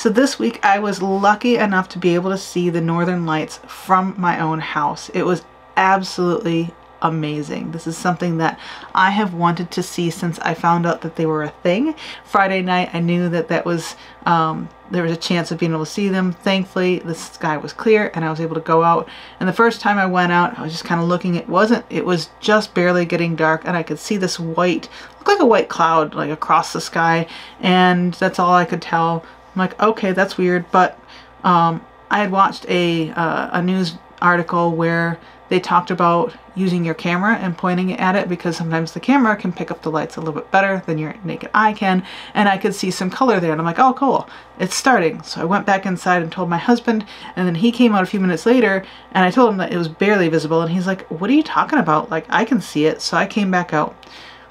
So this week I was lucky enough to be able to see the northern lights from my own house. It was absolutely amazing. This is something that I have wanted to see since I found out that they were a thing. Friday night I knew that there was a chance of being able to see them. Thankfully the sky was clear and I was able to go out, and the first time I went out I was just kind of looking. It was just barely getting dark and I could see this white, looked like a white cloud like across the sky, and that's all I could tell. I'm like, okay, that's weird. But I had watched a news article where they talked about using your camera and pointing it at it, because sometimes the camera can pick up the lights a little bit better than your naked eye can, and I could see some color there, and I'm like, oh cool, it's starting. So I went back inside and told my husband, and then he came out a few minutes later and I told him that it was barely visible, and he's like, what are you talking about? Like, I can see it. So I came back out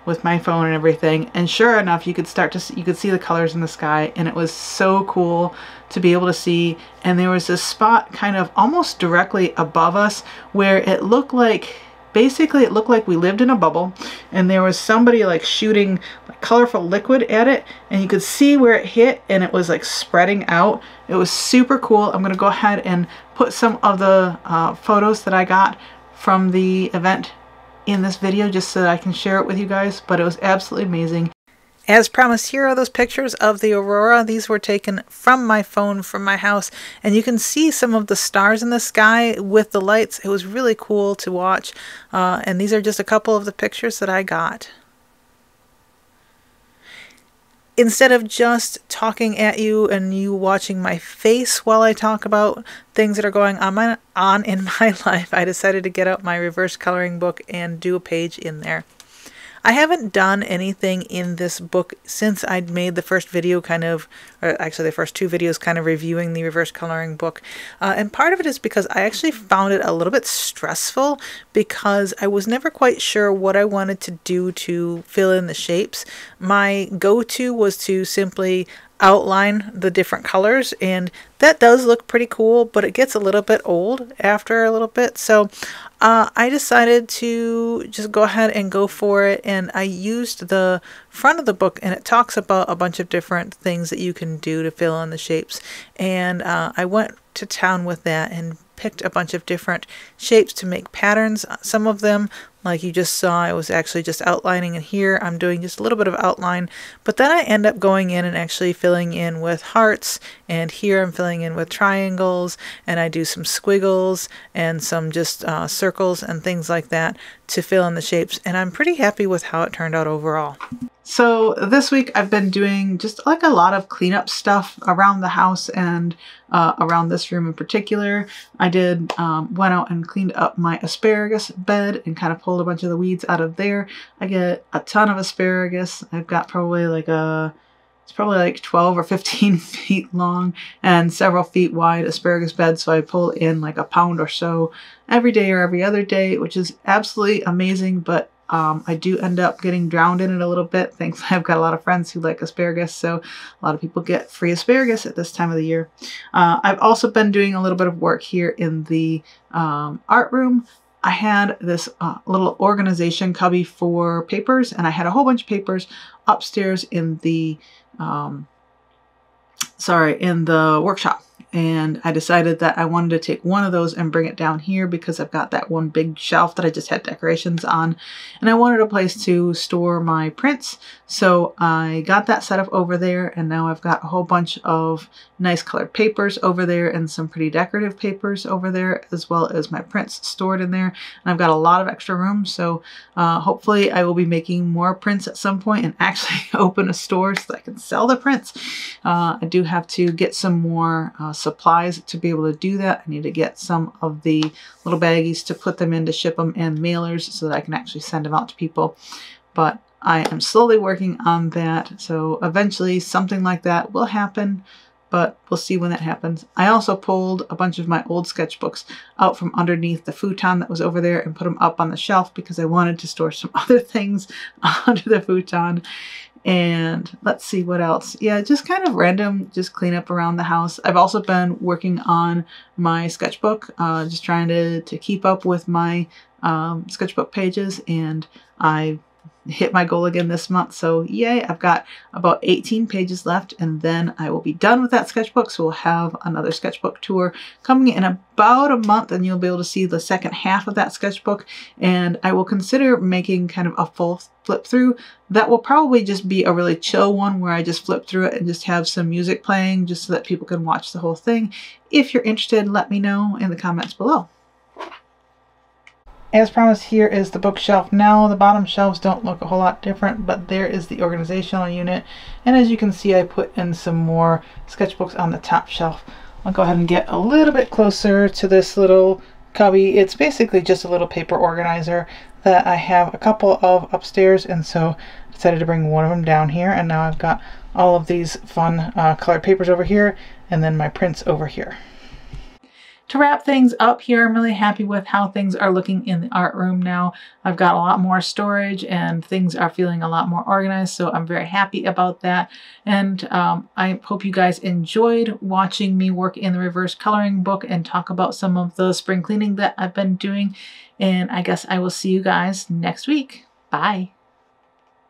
with my phone and everything, and sure enough you could see the colors in the sky, and it was so cool to be able to see. And there was this spot kind of almost directly above us where it looked like, basically it looked like we lived in a bubble, and there was somebody like shooting like colorful liquid at it, and you could see where it hit and it was like spreading out. It was super cool. I'm gonna go ahead and put some of the photos that I got from the event in this video just so that I can share it with you guys, but it was absolutely amazing. As promised, here are those pictures of the aurora. These were taken from my phone from my house, and you can see some of the stars in the sky with the lights. It was really cool to watch, and these are just a couple of the pictures that I got. Instead of just talking at you and you watching my face while I talk about things that are going on in my life, I decided to get out my reverse coloring book and do a page in there. I haven't done anything in this book since I'd made the first video or actually the first two videos kind of reviewing the reverse coloring book. And part of it is because I actually found it a little bit stressful, because I was never quite sure what I wanted to do to fill in the shapes. My go-to was to simply outline the different colors, and that does look pretty cool, but it gets a little bit old after a little bit. So I decided to just go ahead and go for it, and I used the front of the book, and it talks about a bunch of different things that you can do to fill in the shapes, and I went to town with that and picked a bunch of different shapes to make patterns. Some of them, like you just saw, I was actually just outlining, and here I'm doing just a little bit of outline, but then I end up going in and actually filling in with hearts, and here I'm filling in with triangles, and I do some squiggles and some just circles and things like that to fill in the shapes, and I'm pretty happy with how it turned out overall. So this week I've been doing just like a lot of cleanup stuff around the house and around this room in particular. I went out and cleaned up my asparagus bed and kind of pulled a bunch of the weeds out of there. I get a ton of asparagus. I've got probably it's probably like 12 or 15 feet long and several feet wide asparagus bed. So I pull in like a pound or so every day or every other day, which is absolutely amazing. But I do end up getting drowned in it a little bit. Thankfully, I've got a lot of friends who like asparagus, so a lot of people get free asparagus at this time of the year. I've also been doing a little bit of work here in the art room. I had this little organization cubby for papers, and I had a whole bunch of papers upstairs in the workshop. And I decided that I wanted to take one of those and bring it down here, because I've got that one big shelf that I just had decorations on, and I wanted a place to store my prints. So I got that set up over there, and now I've got a whole bunch of nice colored papers over there and some pretty decorative papers over there, as well as my prints stored in there. And I've got a lot of extra room, so hopefully I will be making more prints at some point and actually open a store so that I can sell the prints. I do have to get some more supplies to be able to do that. I need to get some of the little baggies to put them in to ship them, and mailers so that I can actually send them out to people. But I am slowly working on that, so eventually something like that will happen, but we'll see when that happens. I also pulled a bunch of my old sketchbooks out from underneath the futon that was over there and put them up on the shelf, because I wanted to store some other things under the futon. And let's see what else. Yeah, just kind of random, just clean up around the house. I've also been working on my sketchbook, just trying to keep up with my sketchbook pages. And hit my goal again this month. So yay, I've got about 18 pages left and then I will be done with that sketchbook. So we'll have another sketchbook tour coming in about a month and you'll be able to see the second half of that sketchbook. And I will consider making kind of a full flip through. That will probably just be a really chill one where I just flip through it and just have some music playing just so that people can watch the whole thing. If you're interested, let me know in the comments below. As promised, here is the bookshelf now. The bottom shelves don't look a whole lot different, but there is the organizational unit. And as you can see, I put in some more sketchbooks on the top shelf. I'll go ahead and get a little bit closer to this little cubby. It's basically just a little paper organizer that I have a couple of upstairs, and so I decided to bring one of them down here. And now I've got all of these fun colored papers over here, and then my prints over here. To wrap things up here, I'm really happy with how things are looking in the art room now. I've got a lot more storage and things are feeling a lot more organized, so I'm very happy about that. And I hope you guys enjoyed watching me work in the reverse coloring book and talk about some of the spring cleaning that I've been doing. And I guess I will see you guys next week. Bye.